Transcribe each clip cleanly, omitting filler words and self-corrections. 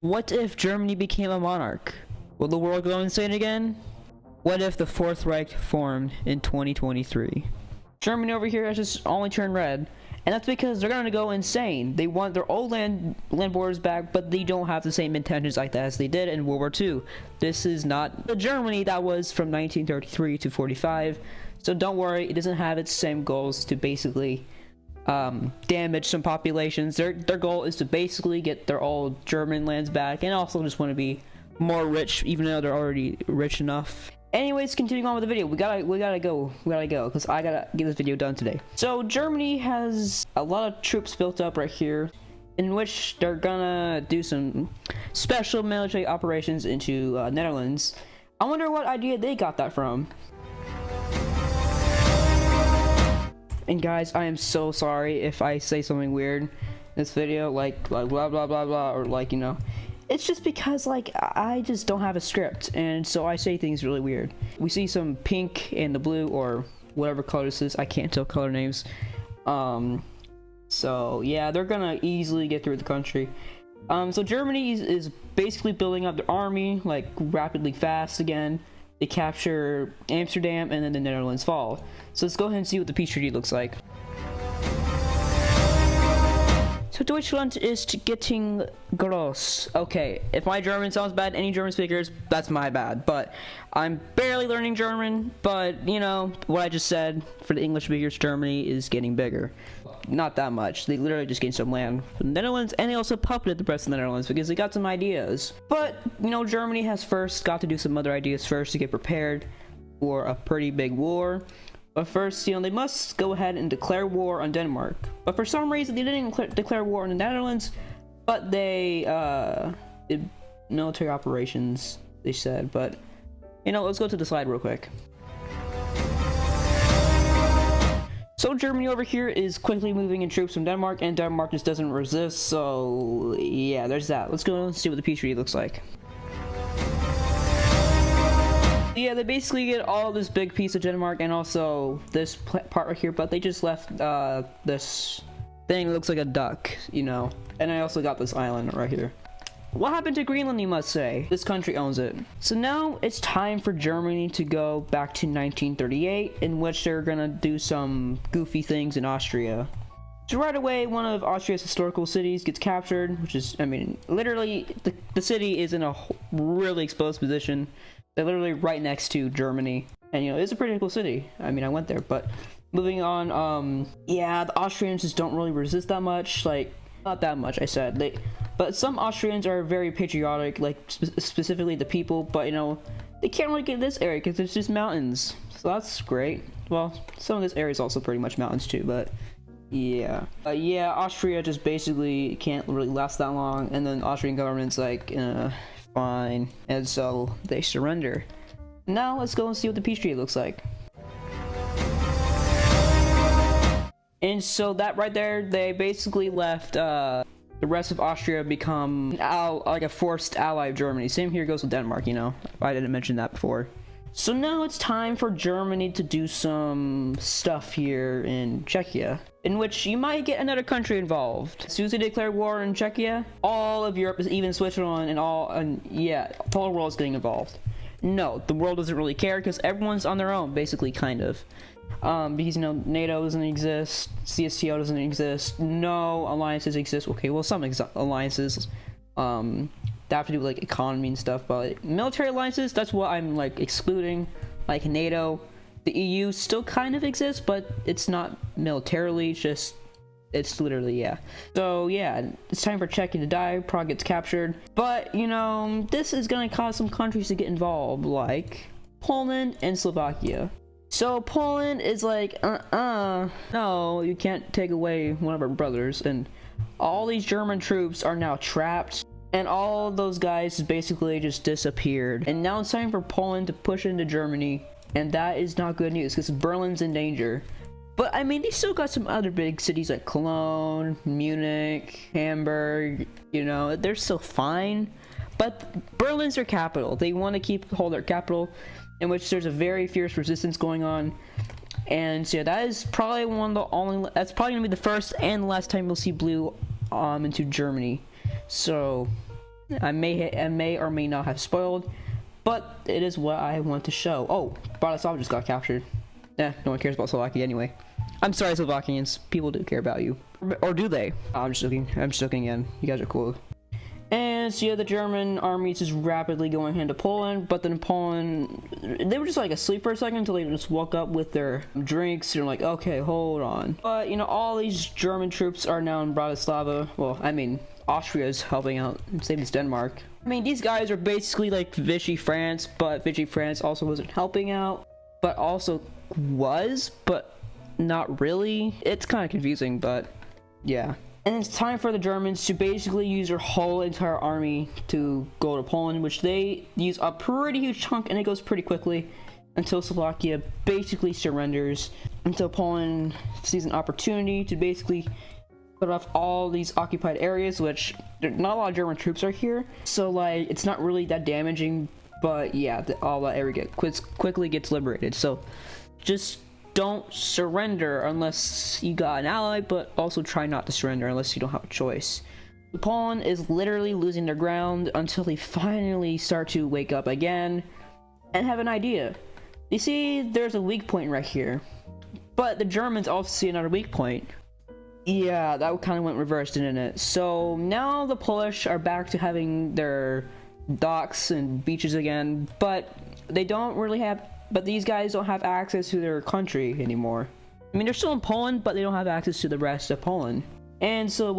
What if Germany became a monarch? Will the world go insane again? What if the Fourth Reich formed in 2023? Germany over here has just only turned red, and that's because they're gonna go insane. They want their old land borders back, but they don't have the same intentions like that as they did in World War II. This is not the Germany that was from 1933 to 45, so don't worry, it doesn't have its same goals to basically damage some populations. Their goal is to basically get their old German lands back, and also just want to be more rich, even though they're already rich enough. Anyways, continuing on with the video, we gotta go, because I gotta get this video done today. So Germany has a lot of troops built up right here, in which they're gonna do some special military operations into Netherlands. I wonder what idea they got that from. And guys, I am so sorry if I say something weird in this video, like blah blah blah blah, or like, you know, it's just because like I just don't have a script, and so I say things really weird. We see some pink and the blue, or whatever color this is, I can't tell color names. So yeah, they're gonna easily get through the country. So Germany is basically building up their army like rapidly fast again. They capture Amsterdam, and then the Netherlands fall. So let's go ahead and see what the peace treaty looks like. So Deutschland is getting gross. Okay, if my German sounds bad, any German speakers, that's my bad. But I'm barely learning German, but you know, what I just said, for the English speakers, Germany is getting bigger. Not that much. They literally just gained some land from the Netherlands, and they also puppeted the rest of the Netherlands because they got some ideas. But, you know, Germany has first got to do some other ideas first to get prepared for a pretty big war. But first, you know, they must go ahead and declare war on Denmark. But for some reason, they didn't declare war on the Netherlands, but they did military operations, they said. But, you know, let's go to the slide real quick. So Germany over here is quickly moving in troops from Denmark, and Denmark just doesn't resist, so yeah, there's that. Let's go and see what the peace treaty looks like. Yeah, they basically get all this big piece of Denmark and also this part right here, but they just left this thing that looks like a duck, you know. And I also got this island right here. What happened to Greenland, you must say? This country owns it. So now it's time for Germany to go back to 1938, in which they're gonna do some goofy things in Austria. So right away, one of Austria's historical cities gets captured, which is, I mean, literally, the city is in a really exposed position. They're literally right next to Germany. And, you know, it's a pretty cool city. I mean, I went there, but moving on, yeah, the Austrians just don't really resist that much. Like, not that much, I said. But some Austrians are very patriotic, like specifically the people, but you know, they can't really get this area because there's just mountains. So that's great. Well, some of this area is also pretty much mountains too, but yeah. Yeah, Austria just basically can't really last that long, and then Austrian government's like, fine. And so they surrender. Now let's go and see what the peace treaty looks like. And so that right there, they basically left the rest of Austria become like a forced ally of Germany. Same here goes with Denmark, you know. I didn't mention that before. So now it's time for Germany to do some stuff here in Czechia, in which you might get another country involved. As soon as they declare war in Czechia, all of Europe, even Switzerland, and yeah, the whole world is getting involved. No, the world doesn't really care because everyone's on their own, basically, kind of. Because, you know, NATO doesn't exist, CSTO doesn't exist, no alliances exist. Okay, well, some alliances, that have to do with, like, economy and stuff, but like, military alliances, that's what I'm, like, excluding. Like, NATO, the EU still kind of exists, but it's not militarily, just, it's literally, yeah. So, yeah, it's time for Czechia to die, Prague gets captured, but, you know, this is gonna cause some countries to get involved, like Poland and Slovakia. So Poland is like, no, you can't take away one of our brothers, and all these German troops are now trapped, and all those guys basically just disappeared. And now it's time for Poland to push into Germany, and that is not good news, because Berlin's in danger. But I mean, they still got some other big cities like Cologne, Munich, Hamburg, you know, they're still fine. But Berlin's their capital. They want to hold their capital, in which there's a very fierce resistance going on. And so yeah, that is probably that's probably gonna be the first and last time you'll see blue into Germany. So I may or may not have spoiled, but it is what I want to show. Oh, Bratislava just got captured. No one cares about Slovakia anyway. I'm sorry, Slovakians. People do care about you. Or do they? Oh, I'm just joking again. You guys are cool. And so yeah, the German army is just rapidly going into Poland, but then Poland, they were just like asleep for a second until they just woke up with their drinks and like, okay, hold on. But you know, all these German troops are now in Bratislava. Well, I mean, Austria is helping out, same as Denmark. I mean, these guys are basically like Vichy France, but Vichy France also wasn't helping out, but also was, but not really. It's kind of confusing, but yeah. And it's time for the Germans to basically use their whole entire army to go to Poland, which they use a pretty huge chunk, and it goes pretty quickly until Slovakia basically surrenders, until Poland sees an opportunity to basically put off all these occupied areas, which not a lot of German troops are here, so like it's not really that damaging, but yeah, all that area quickly gets liberated. So just don't surrender unless you got an ally, but also try not to surrender unless you don't have a choice. Poland is literally losing their ground until they finally start to wake up again and have an idea. You see, there's a weak point right here, but the Germans also see another weak point. Yeah, that kind of went reversed, didn't it? So now the Polish are back to having their docks and beaches again, but they don't really have. But these guys don't have access to their country anymore. I mean, they're still in Poland, but they don't have access to the rest of Poland. And so,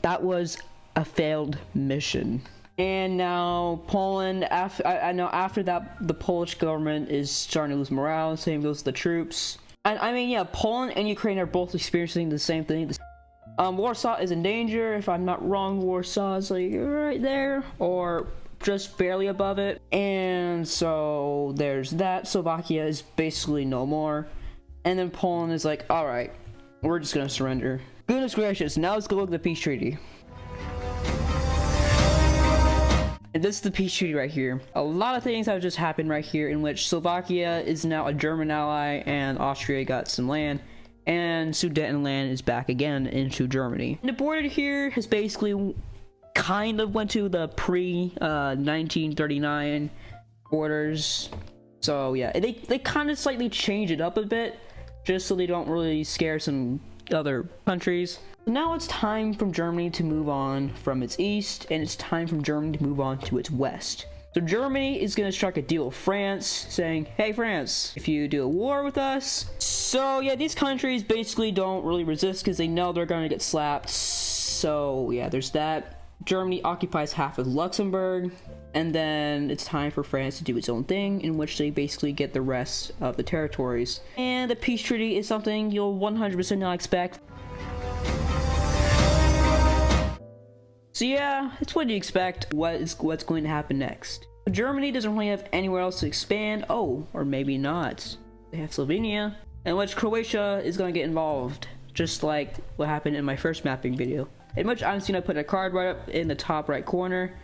that was a failed mission. And now Poland, I know after that, the Polish government is starting to lose morale. Same goes to the troops. And I mean, yeah, Poland and Ukraine are both experiencing the same thing. Warsaw is in danger. If I'm not wrong, Warsaw is like right there, or just barely above it. And so there's that. Slovakia is basically no more, and then Poland is like, all right, we're just gonna surrender. Goodness gracious, now let's go look at the peace treaty. And this is the peace treaty right here. A lot of things have just happened right here, in which Slovakia is now a German ally and Austria got some land, and Sudetenland is back again into Germany. And the border here has basically kind of went to the pre-1939 borders. So yeah, they kind of slightly change it up a bit just so they don't really scare some other countries. Now it's time for Germany to move on from its east, and it's time for Germany to move on to its west. So Germany is going to strike a deal with France, saying, hey France, if you do a war with us. So yeah, these countries basically don't really resist because they know they're going to get slapped. So yeah, there's that. Germany occupies half of Luxembourg, and then it's time for France to do its own thing, in which they basically get the rest of the territories. And the peace treaty is something you'll 100% not expect. So yeah, it's what you expect. What's going to happen next? Germany doesn't really have anywhere else to expand. Oh, or maybe not. They have Slovenia, in which Croatia is going to get involved, just like what happened in my first mapping video. In which I'm seeing I put a card right up in the top right corner.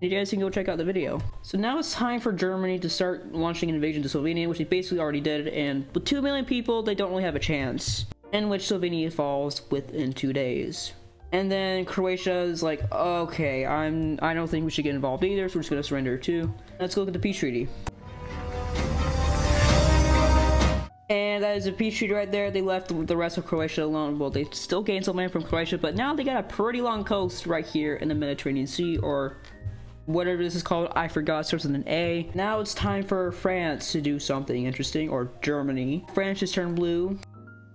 You guys can go check out the video. So now it's time for Germany to start launching an invasion to Slovenia, which they basically already did, and with 2 million people, they don't really have a chance. In which Slovenia falls within 2 days. And then Croatia is like, okay, I don't think we should get involved either, so we're just gonna surrender too. Let's go look at the peace treaty. And that is a peace treaty right there. They left the rest of Croatia alone. Well, they still gained some land from Croatia, but now they got a pretty long coast right here in the Mediterranean Sea, or whatever this is called. I forgot, it starts with an A. Now it's time for France to do something interesting, or Germany. France just turned blue.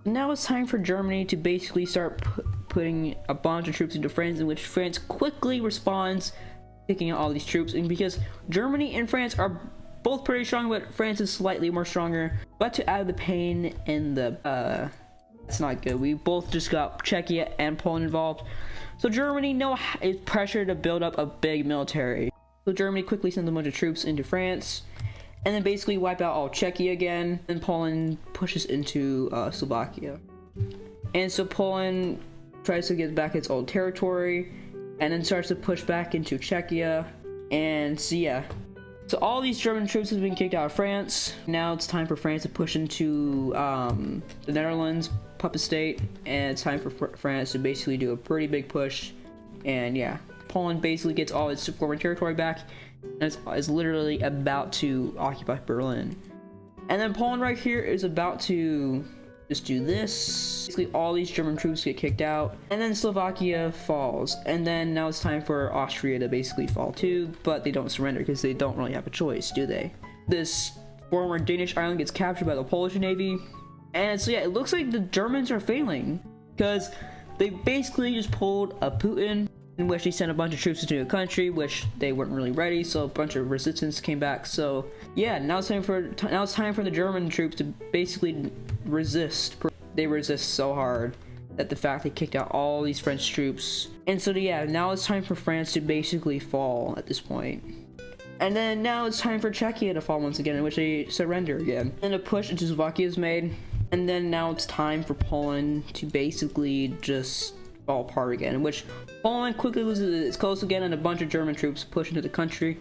Now it's time for Germany to basically start putting a bunch of troops into France, in which France quickly responds, picking out all these troops. And because Germany and France are both pretty strong, but France is slightly more stronger. But to add the pain in the, it's not good. We both just got Czechia and Poland involved. So Germany now is pressured to build up a big military. So Germany quickly sends a bunch of troops into France, and then basically wipe out all Czechia again. And Poland pushes into Slovakia. And so Poland tries to get back its old territory, and then starts to push back into Czechia. And so yeah. So all these German troops have been kicked out of France. Now it's time for France to push into the Netherlands, puppet state, and it's time for France to basically do a pretty big push. And yeah, Poland basically gets all its former territory back and is literally about to occupy Berlin. And then Poland right here is about to just do this. Basically all these German troops get kicked out, and then Slovakia falls, and then now it's time for Austria to basically fall too, but they don't surrender because they don't really have a choice, do they? This former Danish island gets captured by the Polish Navy, and so yeah, it looks like the Germans are failing because they basically just pulled a Putin in which they sent a bunch of troops into a country which they weren't really ready, so a bunch of resistance came back. So yeah, now it's time for the German troops to basically resist. They resist so hard that the fact they kicked out all these French troops. And so yeah, now it's time for France to basically fall at this point. And then now it's time for Czechia to fall once again, in which they surrender again. And a push into Slovakia is made. And then now it's time for Poland to basically just fall apart again, in which Poland quickly loses its coast again and a bunch of German troops push into the country.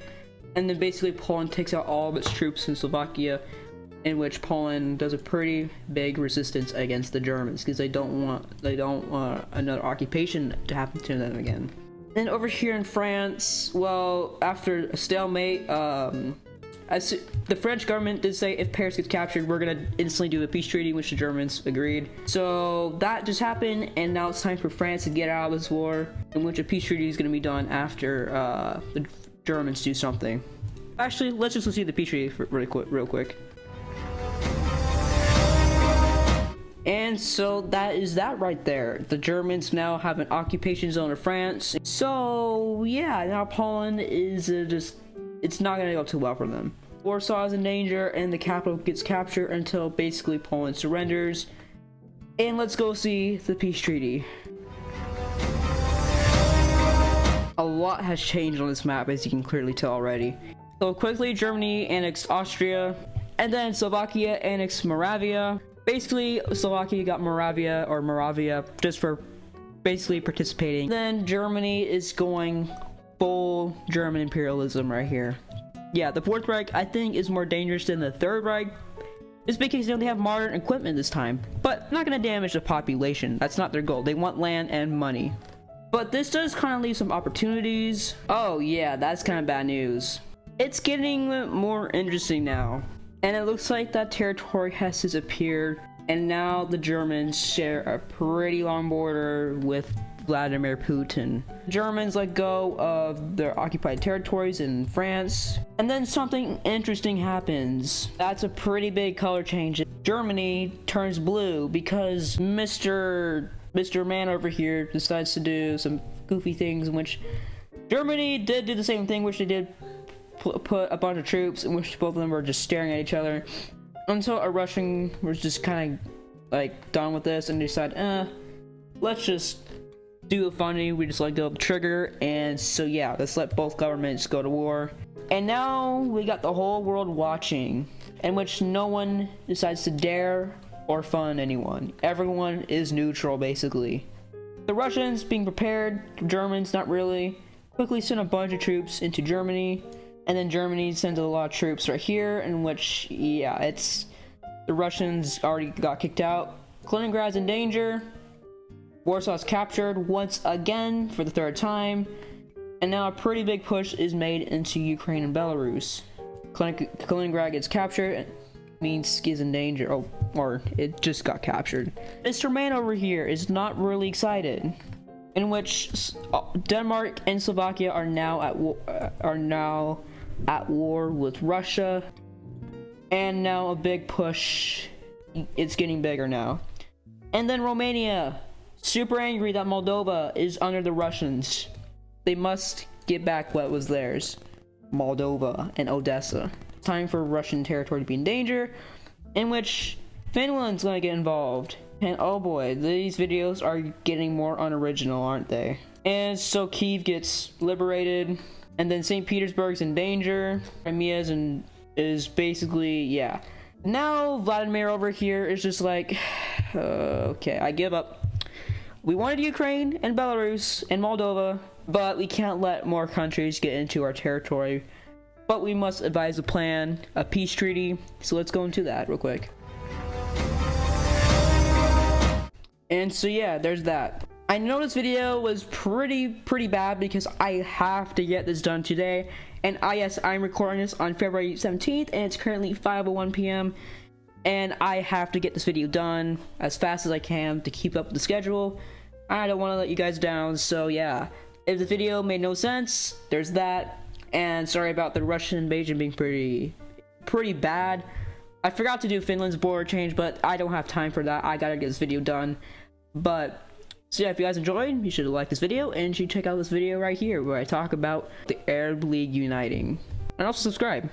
And then basically Poland takes out all of its troops in Slovakia, in which Poland does a pretty big resistance against the Germans because they don't want another occupation to happen to them again. Then over here in France, well, after a stalemate, the French government did say if Paris gets captured, we're gonna instantly do a peace treaty, which the Germans agreed. So that just happened, and now it's time for France to get out of this war, in which a peace treaty is gonna be done after the Germans do something. Actually, let's just see the peace treaty real quick. And so that is that right there. The Germans now have an occupation zone of France. So yeah, now Poland is it's not gonna go too well for them. Warsaw is in danger and the capital gets captured until basically Poland surrenders. And let's go see the peace treaty. A lot has changed on this map, as you can clearly tell already. So quickly, Germany annexed Austria, and then Slovakia annexed Moravia. Basically, Slovakia got Moravia just for basically participating. Then Germany is going full German imperialism right here. Yeah, the Fourth Reich, I think, is more dangerous than the Third Reich. It's because they have modern equipment this time, but not gonna damage the population. That's not their goal. They want land and money. But this does kind of leave some opportunities. Oh yeah, that's kind of bad news. It's getting more interesting now. And it looks like that territory has disappeared, and now the Germans share a pretty long border with Vladimir Putin. Germans let go of their occupied territories in France, and then something interesting happens. That's a pretty big color change. Germany turns blue because Mr. Man over here decides to do some goofy things, in which Germany did do the same thing, which they did put a bunch of troops in which both of them were just staring at each other until a Russian was just kind of like done with this and decided, let's just do it funny. We just let go of the trigger, and so yeah, let's let both governments go to war. And now we got the whole world watching, in which no one decides to dare or fund anyone. Everyone is neutral basically. The Russians being prepared, Germans not really, quickly send a bunch of troops into Germany. And then Germany sends a lot of troops right here, in which, yeah, it's the Russians already got kicked out. Kaliningrad's in danger. Warsaw's captured once again for the third time. And now a pretty big push is made into Ukraine and Belarus. Kaliningrad gets captured, Minsk is in danger. Oh, or it just got captured. Mr. Man over here is not really excited, in which Denmark and Slovakia are now at war with Russia, and now a big push. It's getting bigger now. And then Romania, super angry that Moldova is under the Russians. They must get back what was theirs, Moldova and Odessa. Time for Russian territory to be in danger, in which Finland's gonna get involved. And oh boy, these videos are getting more unoriginal, aren't they? And so Kyiv gets liberated, and then St. Petersburg's in danger. Crimea is basically, yeah. Now Vladimir over here is just like, okay, I give up. We wanted Ukraine and Belarus and Moldova, but we can't let more countries get into our territory. But we must advise a plan, a peace treaty. So let's go into that real quick. And so yeah, there's that. I know this video was pretty bad because I have to get this done today, and yes, I'm recording this on February 17th, and it's currently 5:01 p.m. and I have to get this video done as fast as I can to keep up with the schedule. I don't want to let you guys down, so yeah. If the video made no sense, there's that, and sorry about the Russian invasion being pretty bad. I forgot to do Finland's border change, but I don't have time for that. I gotta get this video done. But so yeah, if you guys enjoyed, you should like this video, and you should check out this video right here where I talk about the Arab League uniting, and also subscribe.